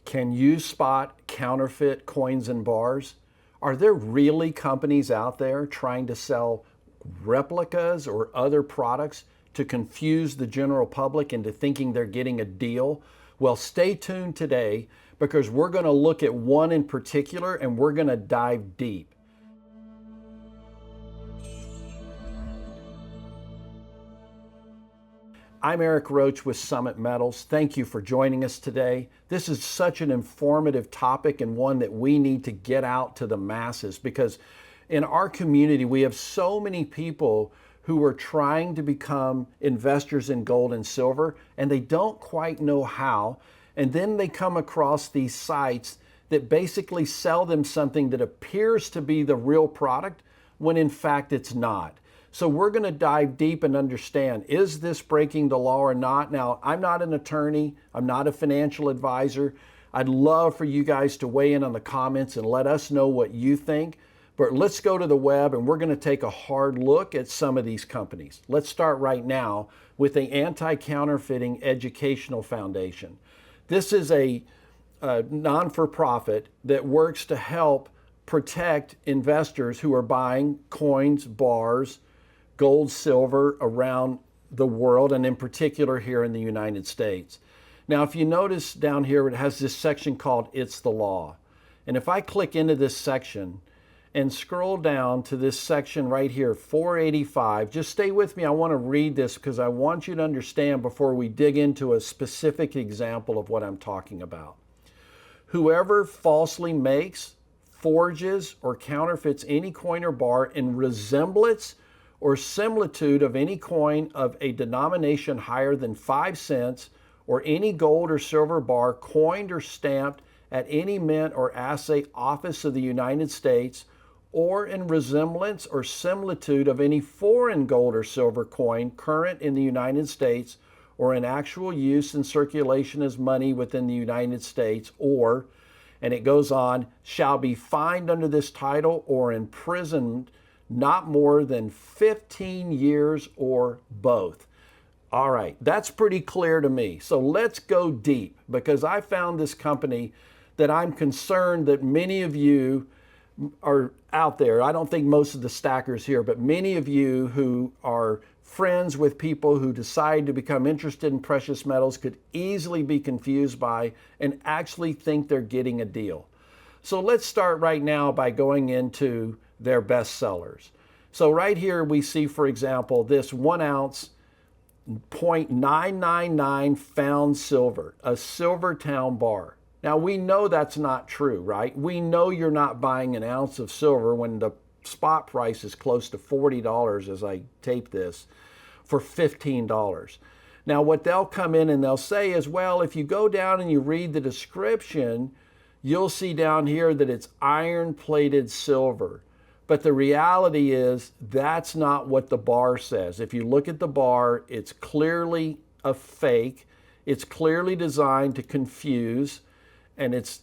Can you spot counterfeit coins and bars? Are there really companies out there trying to sell replicas or other products to confuse the general public into thinking they're getting a deal? Well, stay tuned today because we're going to look at one in particular and we're going to dive deep. I'm Eric Roach with Summit Metals. Thank you for joining us today. This is such an informative topic and one that we need to get out to the masses because in our community we have so many people who are trying to become investors in gold and silver and they don't quite know how, and then they come across these sites that basically sell them something that appears to be the real product when in fact it's not. So we're going to dive deep and understand, is this breaking the law or not? Now, I'm not an attorney. I'm not a financial advisor. I'd love for you guys to weigh in on the comments and let us know what you think. But let's go to the web and we're going to take a hard look at some of these companies. Let's start right now with the Anti-Counterfeiting Educational Foundation. This is a non-for-profit that works to help protect investors who are buying coins, bars, gold, silver around the world, and in particular here in the United States. Now, if you notice down here, it has this section called It's the Law. And if I click into this section and scroll down to this section right here, 485, just stay with me. I want to read this because I want you to understand before we dig into a specific example of what I'm talking about. Whoever falsely makes, forges, or counterfeits any coin or bar in resemblance or similitude of any coin of a denomination higher than 5 cents, or any gold or silver bar coined or stamped at any mint or assay office of the United States, or in resemblance or similitude of any foreign gold or silver coin current in the United States, or in actual use and circulation as money within the United States, or, and it goes on, shall be fined under this title or imprisoned not more than 15 years or both. All right, that's pretty clear to me. So let's go deep because I found this company that I'm concerned that many of you are out there. I don't think most of the stackers here, but many of you who are friends with people who decide to become interested in precious metals could easily be confused by and actually think they're getting a deal. So let's start right now by going into their best sellers. So right here we see, for example, this 1 ounce 0.999 found silver, a Silvertowne bar. Now we know that's not true, right? We know you're not buying an ounce of silver when the spot price is close to $40 as I tape this for $15. Now what they'll come in and they'll say is, well, if you go down and you read the description, you'll see down here that it's iron-plated silver. But the reality is that's not what the bar says. If you look at the bar, it's clearly a fake. It's clearly designed to confuse, and it's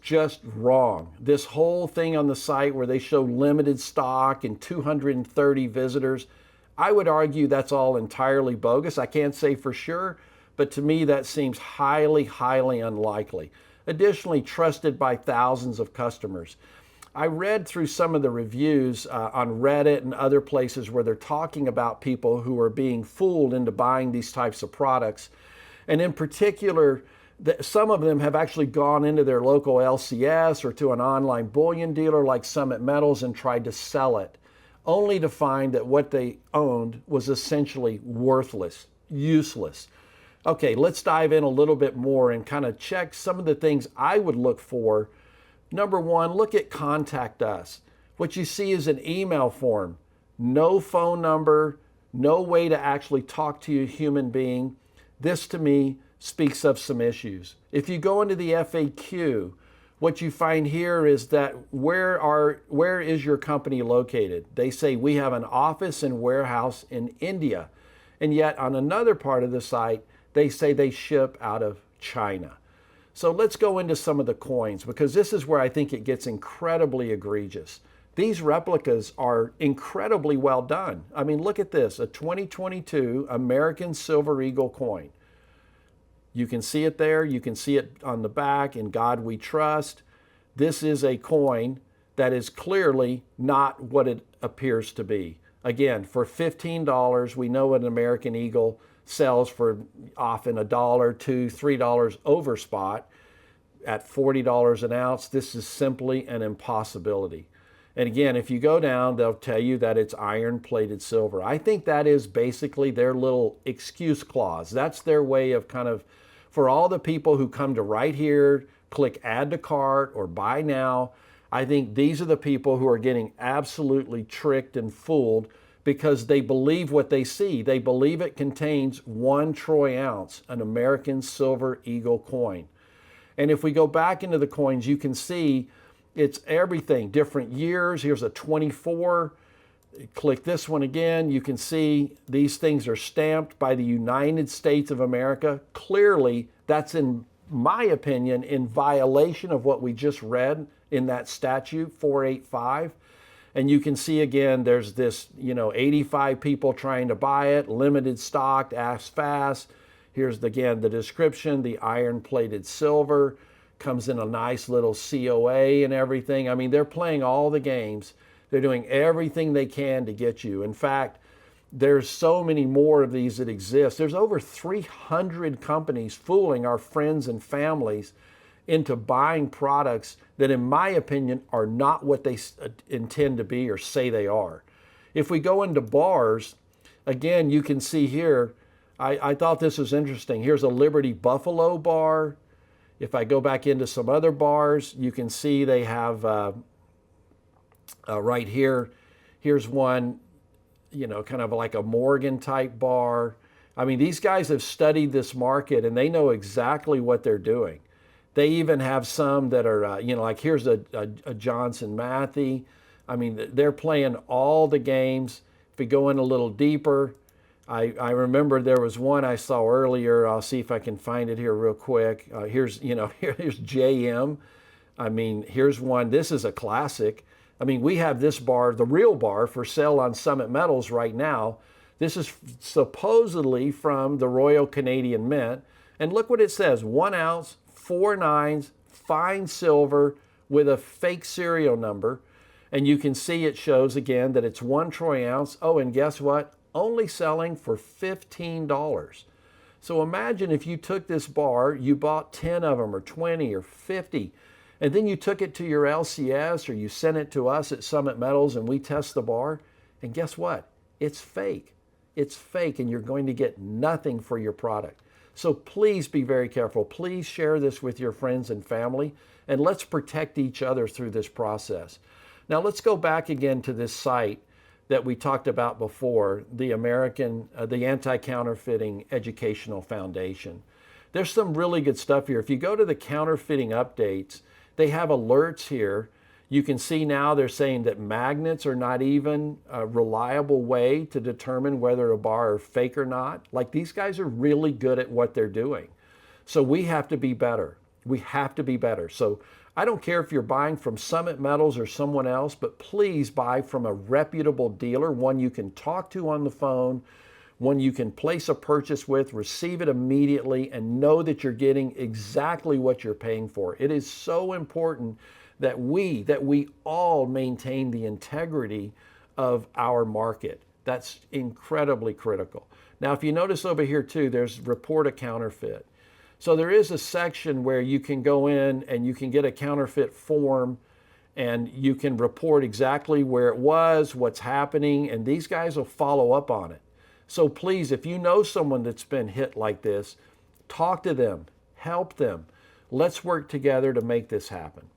just wrong. This whole thing on the site where they show limited stock and 230 visitors, I would argue that's all entirely bogus. I can't say for sure, but to me that seems highly, highly unlikely. Additionally, trusted by thousands of customers. I read through some of the reviews on Reddit and other places where they're talking about people who are being fooled into buying these types of products. And in particular, some of them have actually gone into their local LCS or to an online bullion dealer like Summit Metals and tried to sell it, only to find that what they owned was essentially worthless, useless. Okay, let's dive in a little bit more and kind of check some of the things I would look for. Number one, look at Contact Us. What you see is an email form, no phone number, no way to actually talk to a human being. This to me speaks of some issues. If you go into the FAQ, what you find here is that where is your company located? They say we have an office and warehouse in India. And yet on another part of the site, they say they ship out of China. So let's go into some of the coins because this is where I think it gets incredibly egregious. These replicas are incredibly well done. I mean, look at this, a 2022 American Silver Eagle coin. You can see it there. You can see it on the back. In God we trust. This is a coin that is clearly not what it appears to be. Again, for $15, we know an American Eagle sells for often $1, $2, $3 over spot. At $40 an ounce, this is simply an impossibility. And again, if you go down, they'll tell you that it's iron-plated silver. I think that is basically their little excuse clause. That's their way of kind of, for all the people who come to right here, click add to cart or buy now, I think these are the people who are getting absolutely tricked and fooled because they believe what they see. They believe it contains 1 troy ounce, an American Silver Eagle coin. And if we go back into the coins, you can see it's everything, different years. Here's a 24. Click this one again. You can see these things are stamped by the United States of America. Clearly, that's, in my opinion, in violation of what we just read in that statute 485. And you can see again, there's this, 85 people trying to buy it, limited stock, act fast. Here's again the description, the iron-plated silver, comes in a nice little COA and everything. I mean, they're playing all the games. They're doing everything they can to get you. In fact, there's so many more of these that exist. There's over 300 companies fooling our friends and families into buying products that, in my opinion, are not what they intend to be or say they are. If we go into bars, again, you can see here, I thought this was interesting. Here's a Liberty Buffalo bar. If I go back into some other bars, you can see they have right here, here's one, kind of like a Morgan type bar. I mean, these guys have studied this market and they know exactly what they're doing. They even have some that are, like here's a Johnson Matthey. I mean, they're playing all the games. If we go in a little deeper, I remember there was one I saw earlier. I'll see if I can find it here real quick. Here's JM. I mean, here's one. This is a classic. I mean, we have this bar, the real bar, for sale on Summit Metals right now. This is supposedly from the Royal Canadian Mint. And look what it says, 1 ounce, 4 nines, fine silver with a fake serial number. And you can see it shows again that it's 1 troy ounce. Oh, and guess what? Only selling for $15. So imagine if you took this bar, you bought 10 of them or 20 or 50, and then you took it to your LCS or you sent it to us at Summit Metals and we test the bar, and guess what? It's fake. It's fake, and you're going to get nothing for your product. So please be very careful. Please share this with your friends and family, and let's protect each other through this process. Now let's go back again to this site that we talked about before, the Anti-Counterfeiting Educational Foundation. There's some really good stuff here. If you go to the counterfeiting updates, they have alerts here. You can see now they're saying that magnets are not even a reliable way to determine whether a bar is fake or not. Like, these guys are really good at what they're doing. So we have to be better. We have to be better. So I don't care if you're buying from Summit Metals or someone else, but please buy from a reputable dealer, one you can talk to on the phone, one you can place a purchase with, receive it immediately, and know that you're getting exactly what you're paying for. It is so important that we all maintain the integrity of our market. That's incredibly critical. Now, if you notice over here too, there's report a counterfeit. So there is a section where you can go in and you can get a counterfeit form and you can report exactly where it was, what's happening, and these guys will follow up on it. So please, if you know someone that's been hit like this, talk to them, help them. Let's work together to make this happen.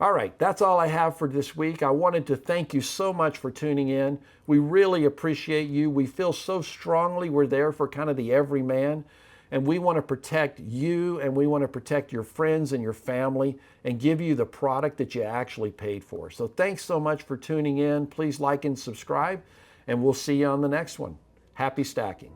All right, that's all I have for this week. I wanted to thank you so much for tuning in. We really appreciate you. We feel so strongly we're there for kind of the everyman. And we want to protect you, and we want to protect your friends and your family and give you the product that you actually paid for. So thanks so much for tuning in. Please like and subscribe, and we'll see you on the next one. Happy stacking.